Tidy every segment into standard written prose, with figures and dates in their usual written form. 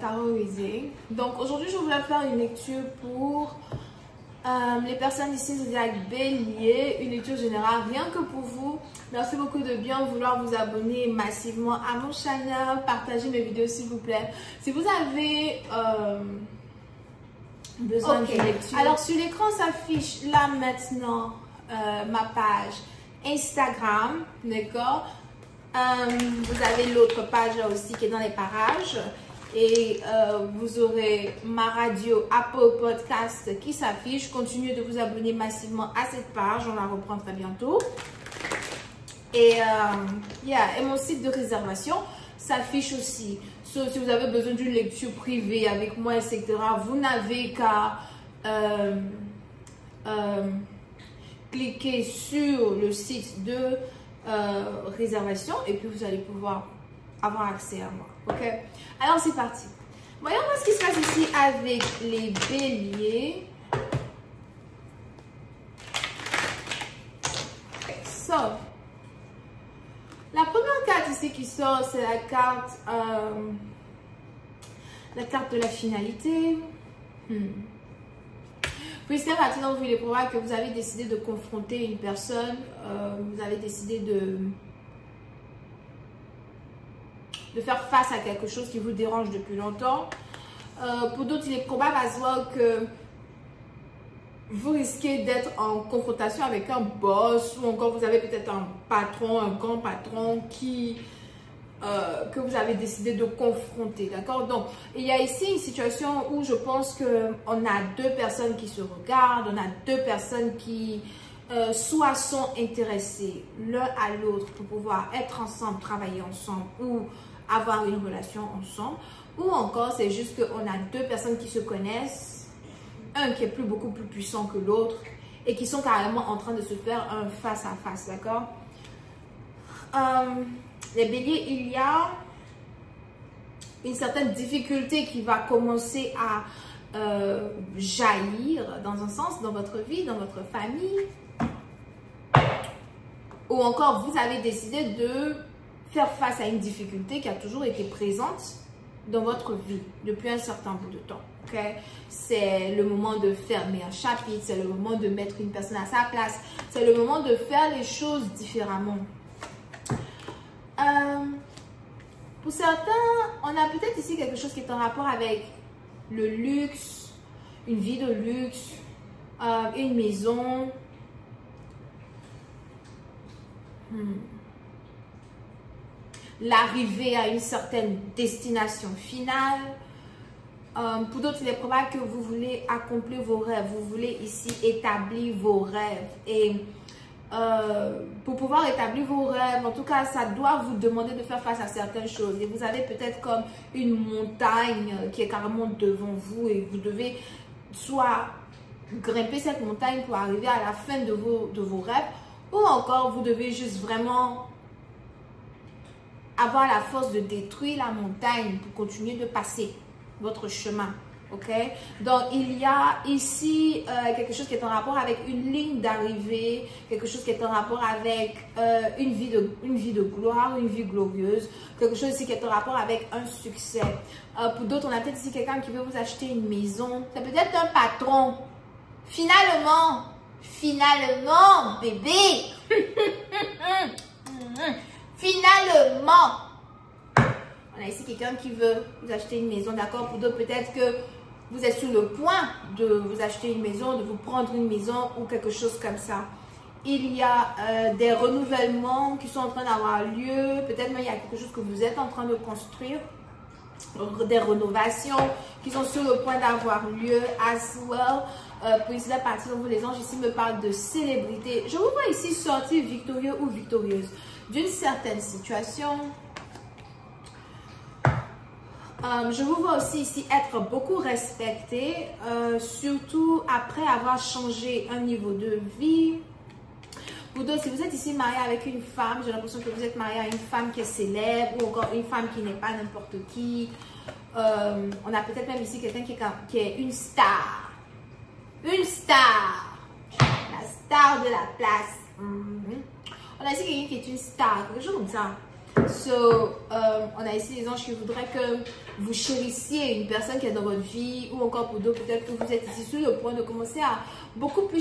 Tarot Reading. Donc aujourd'hui, je voulais faire une lecture pour les personnes ici, Zodiac Bélier, une lecture générale, rien que pour vous. Merci beaucoup de bien vouloir vous abonner massivement à mon channel, partagez mes vidéos s'il vous plaît. Si vous avez besoin d'une lecture. Alors sur l'écran s'affiche là maintenant ma page Instagram, d'accord. Vous avez l'autre page là aussi qui est dans les parages. Et vous aurez ma radio Apple Podcast qui s'affiche. Continuez de vous abonner massivement à cette page. On la reprend très bientôt. Et, et mon site de réservation s'affiche aussi. So, si vous avez besoin d'une lecture privée avec moi, etc., vous n'avez qu'à cliquer sur le site de réservation et puis vous allez pouvoir avoir accès à moi. Ok, alors c'est parti. Voyons voir ce qui se passe ici avec les béliers. So, la première carte ici qui sort, c'est la carte de la finalité. Puis c'est parti dans vous, il est probable que vous avez décidé de confronter une personne, vous avez décidé de faire face à quelque chose qui vous dérange depuis longtemps. Pour d'autres, il est probable que vous risquez d'être en confrontation avec un boss ou encore vous avez peut-être un patron, un grand patron que vous avez décidé de confronter, d'accord? Donc, il y a ici une situation où je pense qu'on a deux personnes qui se regardent, on a deux personnes qui soit sont intéressées l'un à l'autre pour pouvoir être ensemble, travailler ensemble ou avoir une relation ensemble, ou encore c'est juste qu'on a deux personnes qui se connaissent, un qui est beaucoup plus puissant que l'autre et qui sont carrément en train de se faire un face à face, d'accord? Les béliers, il y a une certaine difficulté qui va commencer à jaillir dans un sens dans votre vie, dans votre famille, ou encore vous avez décidé de faire face à une difficulté qui a toujours été présente dans votre vie depuis un certain bout de temps. Okay? C'est le moment de fermer un chapitre, c'est le moment de mettre une personne à sa place, c'est le moment de faire les choses différemment. Pour certains, on a peut-être ici quelque chose qui est en rapport avec le luxe, une vie de luxe, une maison. L'arrivée à une certaine destination finale. Pour d'autres, il est probable que vous voulez accomplir vos rêves. Vous voulez ici établir vos rêves. Et pour pouvoir établir vos rêves, en tout cas, ça doit vous demander de faire face à certaines choses. Et vous avez peut-être comme une montagne qui est carrément devant vous et vous devez soit grimper cette montagne pour arriver à la fin de vos rêves, ou encore vous devez juste vraiment avoir la force de détruire la montagne pour continuer de passer votre chemin, ok? Donc, il y a ici quelque chose qui est en rapport avec une ligne d'arrivée, quelque chose qui est en rapport avec une vie de gloire, une vie glorieuse, quelque chose ici qui est en rapport avec un succès. Pour d'autres, on a peut-être ici quelqu'un qui veut vous acheter une maison. C'est peut-être un patron. Finalement, bébé, finalement, on a ici quelqu'un qui veut vous acheter une maison, d'accord? Pour d'autres, peut-être que vous êtes sur le point de vous acheter une maison, de vous prendre une maison ou quelque chose comme ça. Il y a des renouvellements qui sont en train d'avoir lieu. Peut-être même il y a quelque chose que vous êtes en train de construire. Des rénovations qui sont sur le point d'avoir lieu as well. Pour ici la partie dont les anges ici me parlent de célébrité. Je vous vois ici sortir victorieux ou victorieuse d'une certaine situation. Je vous vois aussi ici être beaucoup respecté, surtout après avoir changé un niveau de vie. Pour d'autres, si vous êtes ici marié avec une femme, j'ai l'impression que vous êtes marié à une femme qui est célèbre ou encore une femme qui n'est pas n'importe qui. On a peut-être même ici quelqu'un qui est une star. Une star. La star de la place. On a ici quelqu'un qui est une star, quelque chose comme ça. On a ici les anges qui voudraient que vous chérissiez une personne qui est dans votre vie, ou encore pour d'autres, peut-être que vous êtes ici sur le point de commencer à beaucoup plus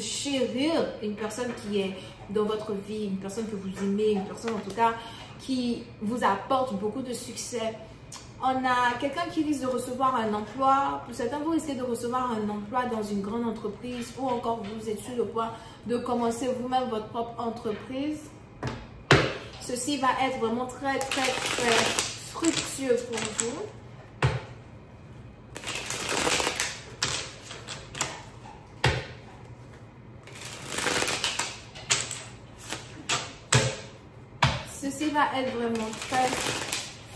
chérir une personne qui est dans votre vie, une personne que vous aimez, une personne en tout cas qui vous apporte beaucoup de succès. On a quelqu'un qui risque de recevoir un emploi. Pour certains, vous risquez de recevoir un emploi dans une grande entreprise, ou encore vous êtes sur le point de commencer vous-même votre propre entreprise. Ceci va être vraiment très fructueux pour vous. Ceci va être vraiment très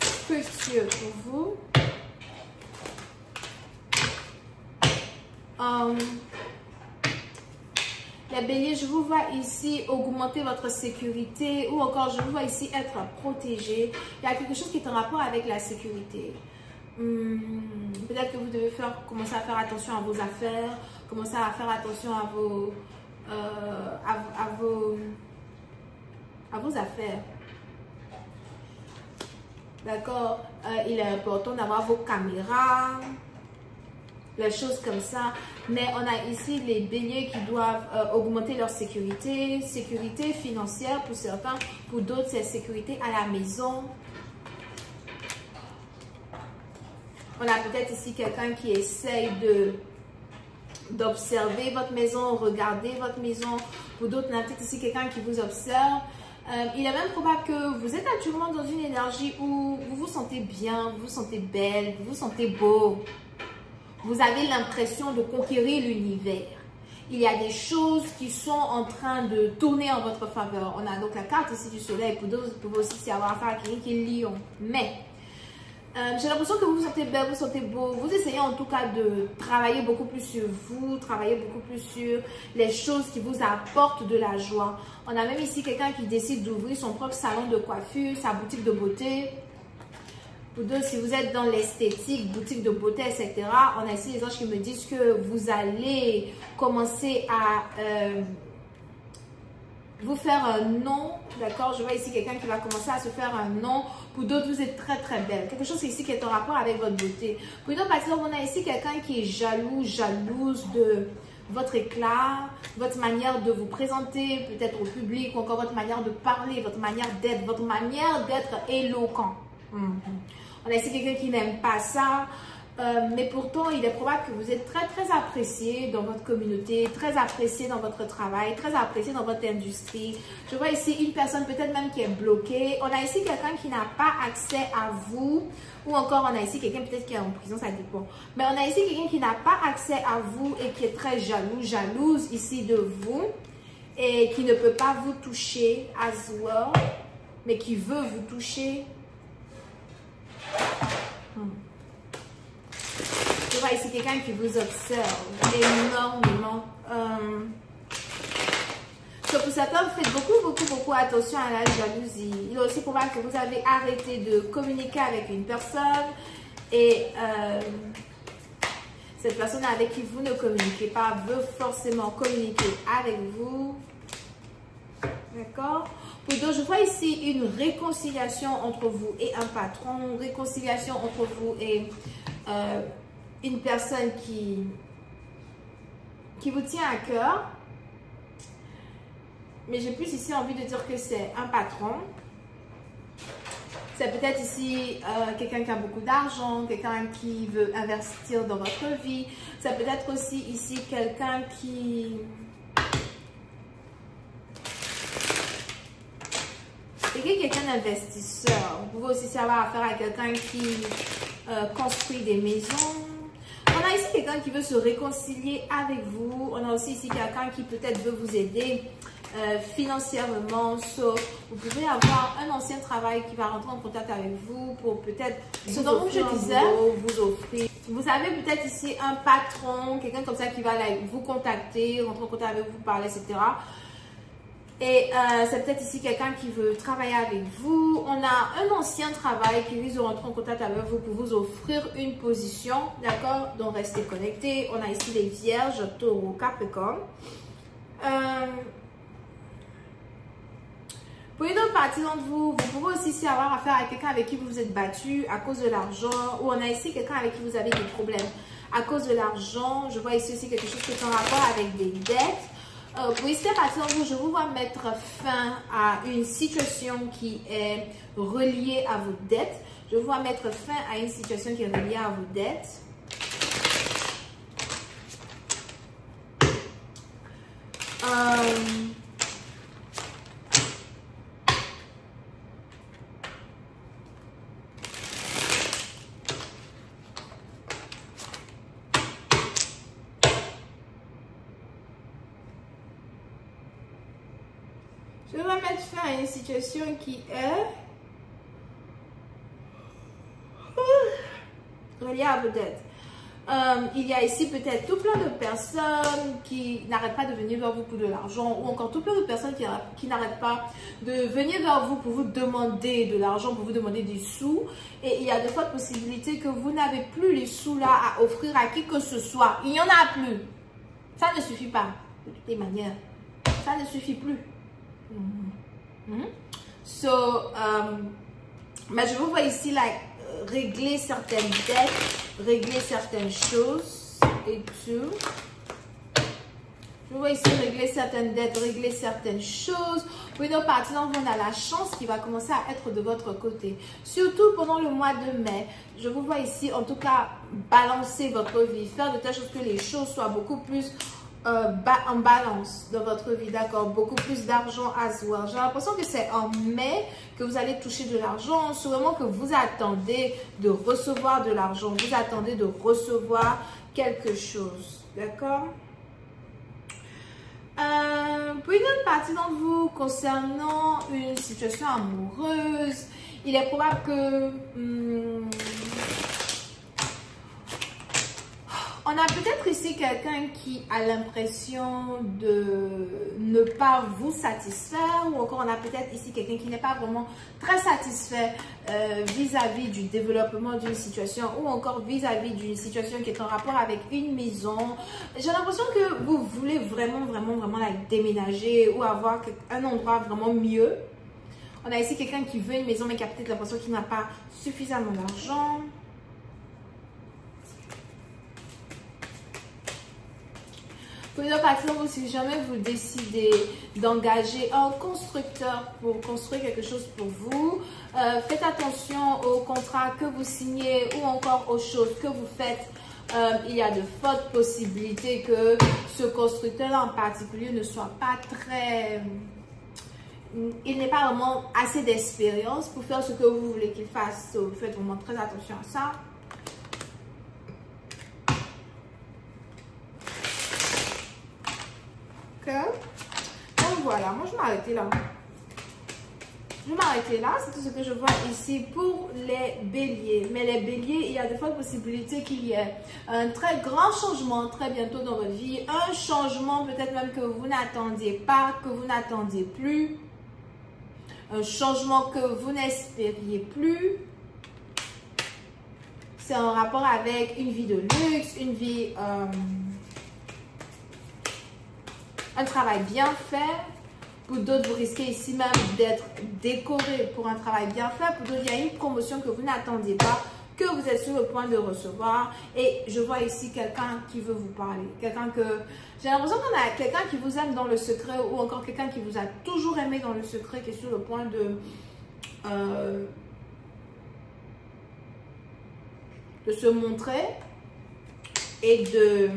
fructueux pour vous. La bélier, je vous vois ici augmenter votre sécurité, ou encore je vous vois ici être protégé. Il y a quelque chose qui est en rapport avec la sécurité. Peut-être que vous devez commencer à faire attention à vos affaires, commencer à faire attention à vos affaires. D'accord? Il est important d'avoir vos caméras, les choses comme ça. Mais on a ici les béliers qui doivent augmenter leur sécurité financière pour certains, pour d'autres c'est sécurité à la maison. On a peut-être ici quelqu'un qui essaye d'observer votre maison, regarder votre maison. Pour d'autres, on a peut-être ici quelqu'un qui vous observe. Il est même probable que vous êtes actuellement dans une énergie où vous vous sentez bien, vous vous sentez belle, vous vous sentez beau. Vous avez l'impression de conquérir l'univers. Il y a des choses qui sont en train de tourner en votre faveur. On a donc la carte ici du soleil. Pour d'autres, vous pouvez aussi avoir affaire à quelqu'un qui est lion. Mais j'ai l'impression que vous vous sentez belle, vous vous sentez beau. Vous essayez en tout cas de travailler beaucoup plus sur vous, travailler beaucoup plus sur les choses qui vous apportent de la joie. On a même ici quelqu'un qui décide d'ouvrir son propre salon de coiffure, sa boutique de beauté. Pour d'autres, si vous êtes dans l'esthétique, boutique de beauté, etc., on a ici les anges qui me disent que vous allez commencer à vous faire un nom, d'accord? Je vois ici quelqu'un qui va commencer à se faire un nom. Pour d'autres, vous êtes très belle. Quelque chose ici qui est en rapport avec votre beauté. Pour d'autres, par exemple, on a ici quelqu'un qui est jalouse de votre éclat, votre manière de vous présenter, peut-être au public, ou encore votre manière de parler, votre manière d'être éloquent. On a ici quelqu'un qui n'aime pas ça, mais pourtant il est probable que vous êtes très apprécié dans votre communauté, très apprécié dans votre travail, très apprécié dans votre industrie. Je vois ici une personne peut-être même qui est bloquée. On a ici quelqu'un qui n'a pas accès à vous, ou encore on a ici quelqu'un peut-être qui est en prison, ça dépend. Mais on a ici quelqu'un qui n'a pas accès à vous et qui est très jalouse ici de vous, et qui ne peut pas vous toucher as well, mais qui veut vous toucher. Je vois ici quelqu'un qui vous observe énormément. Pour certains, faites beaucoup attention à la jalousie. Il est aussi probable que vous avez arrêté de communiquer avec une personne et cette personne avec qui vous ne communiquez pas veut forcément communiquer avec vous. D'accord? Pour d'autres, je vois ici une réconciliation entre vous et un patron, réconciliation entre vous et une personne qui vous tient à cœur. Mais j'ai plus ici envie de dire que c'est un patron. C'est peut-être ici quelqu'un qui a beaucoup d'argent, quelqu'un qui veut investir dans votre vie. C'est peut-être aussi ici quelqu'un qui... quelqu'un d'investisseur. Vous pouvez aussi avoir affaire à quelqu'un qui construit des maisons. On a ici quelqu'un qui veut se réconcilier avec vous. On a aussi ici quelqu'un qui peut-être veut vous aider financièrement. Vous pouvez avoir un ancien travail qui va rentrer en contact avec vous pour peut-être vous offrir. Vous avez peut-être ici un patron, quelqu'un comme ça qui va vous contacter, rentrer en contact avec vous, parler, etc. Et c'est peut-être ici quelqu'un qui veut travailler avec vous. On a un ancien travail qui risque de rentrer en contact avec vous pour vous offrir une position. D'accord? Donc, restez connectés. On a ici les vierges, taureau, capricorne. Pour une autre partie d'entre vous, vous pouvez aussi ici avoir affaire à quelqu'un avec qui vous vous êtes battu à cause de l'argent, ou on a ici quelqu'un avec qui vous avez des problèmes à cause de l'argent. Je vois ici aussi quelque chose qui est en rapport avec des dettes. Pour ici la partie d'entre vous, je vous vois mettre fin à une situation qui est reliée à vos dettes. Je vous vois mettre fin à une situation qui est reliée à vos dettes. Je vais mettre fin à une situation qui est reliée à vos dettes. Il y a ici peut-être tout plein de personnes qui n'arrêtent pas de venir vers vous pour de l'argent, ou encore tout plein de personnes qui n'arrêtent pas de venir vers vous pour vous demander de l'argent, pour vous demander des sous. Et il y a de fortes possibilités que vous n'avez plus les sous là à offrir à qui que ce soit. Il n'y en a plus. Ça ne suffit pas. De toutes les manières, ça ne suffit plus. Mais je vous vois ici là, régler certaines dettes, régler certaines choses et tout. Je vois ici régler certaines dettes, régler certaines choses. Pour une autre partie, donc on a la chance qui va commencer à être de votre côté. Surtout pendant le mois de mai. Je vous vois ici en tout cas balancer votre vie, faire de telle sorte que les choses soient beaucoup plus en balance dans votre vie, d'accord? Beaucoup plus d'argent à se voir. J'ai l'impression que c'est en mai que vous allez toucher de l'argent, sûrement que vous attendez de recevoir de l'argent, vous attendez de recevoir quelque chose, d'accord? Pour une autre partie d'entre vous, concernant une situation amoureuse, il est probable que on a peut-être ici quelqu'un qui a l'impression de ne pas vous satisfaire, ou encore on a peut-être ici quelqu'un qui n'est pas vraiment très satisfait vis-à-vis du développement d'une situation, ou encore vis-à-vis d'une situation qui est en rapport avec une maison. J'ai l'impression que vous voulez vraiment la déménager ou avoir un endroit vraiment mieux. On a ici quelqu'un qui veut une maison mais qui a peut-être l'impression qu'il n'a pas suffisamment d'argent. Pour une autre partie, si jamais vous décidez d'engager un constructeur pour construire quelque chose pour vous, faites attention aux contrats que vous signez ou encore aux choses que vous faites. Il y a de fortes possibilités que ce constructeur-là en particulier ne soit pas très... Il n'est pas vraiment assez d'expérience pour faire ce que vous voulez qu'il fasse. Faites vraiment très attention à ça. Donc voilà, moi je vais m'arrêter là. Je vais m'arrêter là, c'est tout ce que je vois ici pour les béliers. Mais les béliers, il y a de fortes possibilités qu'il y ait un très grand changement très bientôt dans votre vie. Un changement peut-être même que vous n'attendiez pas, que vous n'attendiez plus. Un changement que vous n'espériez plus. C'est en rapport avec une vie de luxe, une vie... un travail bien fait. Pour d'autres, vous risquez ici même d'être décoré pour un travail bien fait. Pour d'autres, il y a une promotion que vous n'attendiez pas, que vous êtes sur le point de recevoir. Et je vois ici quelqu'un qui veut vous parler. Quelqu'un que... J'ai l'impression qu'on a quelqu'un qui vous aime dans le secret, ou encore quelqu'un qui vous a toujours aimé dans le secret, qui est sur le point de se montrer et de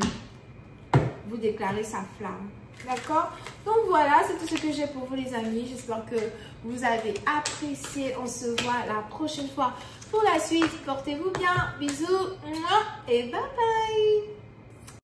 vous déclarer sa flamme. D'accord? Donc voilà, c'est tout ce que j'ai pour vous les amis. J'espère que vous avez apprécié. On se voit la prochaine fois pour la suite. Portez-vous bien. Bisous et bye bye.